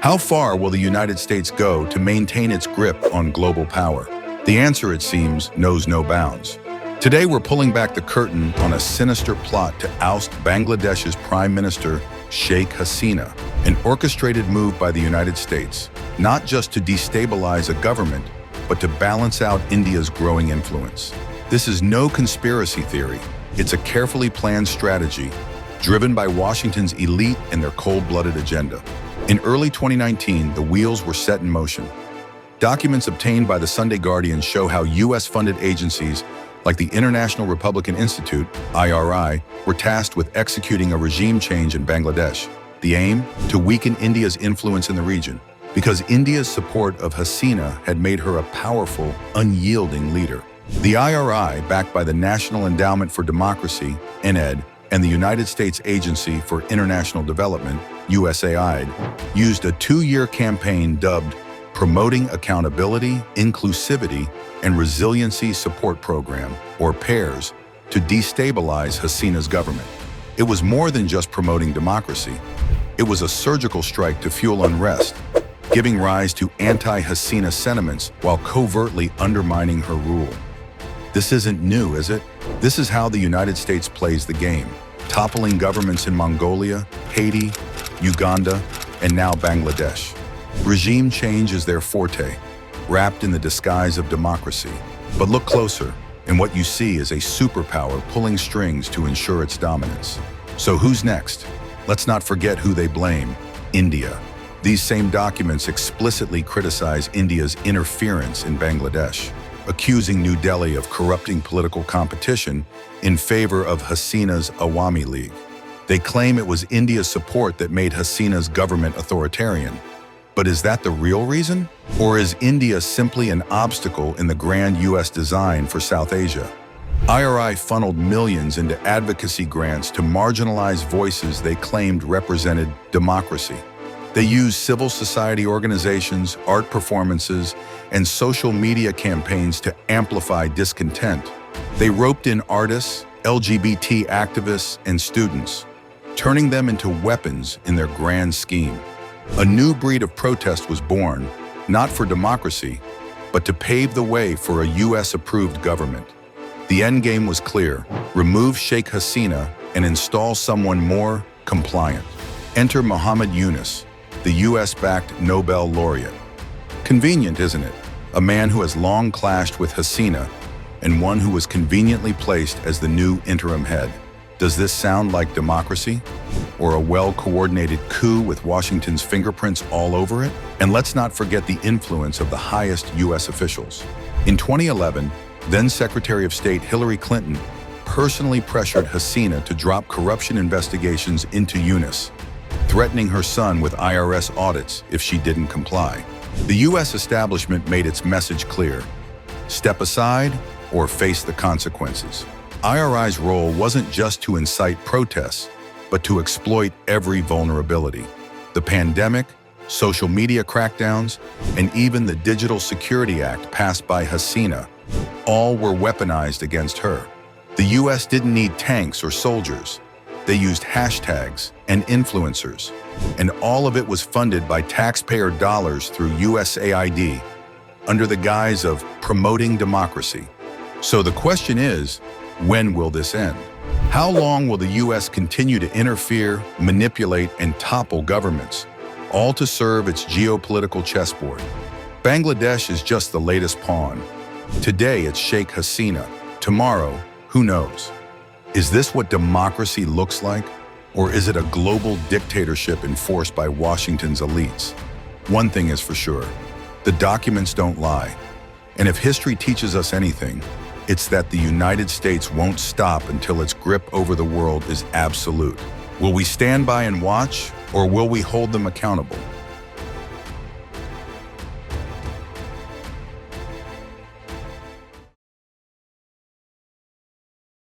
How far will the United States go to maintain its grip on global power? The answer, it seems, knows no bounds. Today, we're pulling back the curtain on a sinister plot to oust Bangladesh's Prime Minister, Sheikh Hasina, an orchestrated move by the United States, not just to destabilize a government, but to balance out India's growing influence. This is no conspiracy theory. It's a carefully planned strategy driven by Washington's elite and their cold-blooded agenda. In early 2019, the wheels were set in motion. Documents obtained by the Sunday Guardian show how U.S.-funded agencies like the International Republican Institute, IRI, were tasked with executing a regime change in Bangladesh. The aim? To weaken India's influence in the region, because India's support of Hasina had made her a powerful, unyielding leader. The IRI, backed by the National Endowment for Democracy, NED, and the United States Agency for International Development, USAID, used a 2-year campaign dubbed Promoting Accountability, Inclusivity, and Resiliency Support Program, or PAIRS, to destabilize Hasina's government. It was more than just promoting democracy. It was a surgical strike to fuel unrest, giving rise to anti-Hasina sentiments while covertly undermining her rule. This isn't new, is it? This is how the United States plays the game, toppling governments in Mongolia, Haiti, Uganda, and now Bangladesh. Regime change is their forte, wrapped in the disguise of democracy. But look closer, and what you see is a superpower pulling strings to ensure its dominance. So who's next? Let's not forget who they blame: India. These same documents explicitly criticize India's interference in Bangladesh, accusing New Delhi of corrupting political competition in favor of Hasina's Awami League. They claim it was India's support that made Hasina's government authoritarian. But is that the real reason? Or is India simply an obstacle in the grand U.S. design for South Asia? IRI funneled millions into advocacy grants to marginalize voices they claimed represented democracy. They used civil society organizations, art performances, and social media campaigns to amplify discontent. They roped in artists, LGBT activists, and students, turning them into weapons in their grand scheme. A new breed of protest was born, not for democracy, but to pave the way for a US-approved government. The endgame was clear: remove Sheikh Hasina and install someone more compliant. Enter Muhammad Yunus, the US-backed Nobel laureate. Convenient, isn't it? A man who has long clashed with Hasina, and one who was conveniently placed as the new interim head. Does this sound like democracy? Or a well-coordinated coup with Washington's fingerprints all over it? And let's not forget the influence of the highest U.S. officials. In 2011, then Secretary of State Hillary Clinton personally pressured Hasina to drop corruption investigations into Yunus, threatening her son with IRS audits if she didn't comply. The U.S. establishment made its message clear: step aside or face the consequences. IRI's role wasn't just to incite protests, but to exploit every vulnerability. The pandemic, social media crackdowns, and even the Digital Security Act passed by Hasina, all were weaponized against her. The US didn't need tanks or soldiers. They used hashtags and influencers, and all of it was funded by taxpayer dollars through USAID, under the guise of promoting democracy. So the question is, when will this end? How long will the U.S. continue to interfere, manipulate, and topple governments, all to serve its geopolitical chessboard? Bangladesh is just the latest pawn. Today, it's Sheikh Hasina. Tomorrow, who knows? Is this what democracy looks like? Or is it a global dictatorship enforced by Washington's elites? One thing is for sure: the documents don't lie. And if history teaches us anything, it's that the United States won't stop until its grip over the world is absolute. Will we stand by and watch, or will we hold them accountable?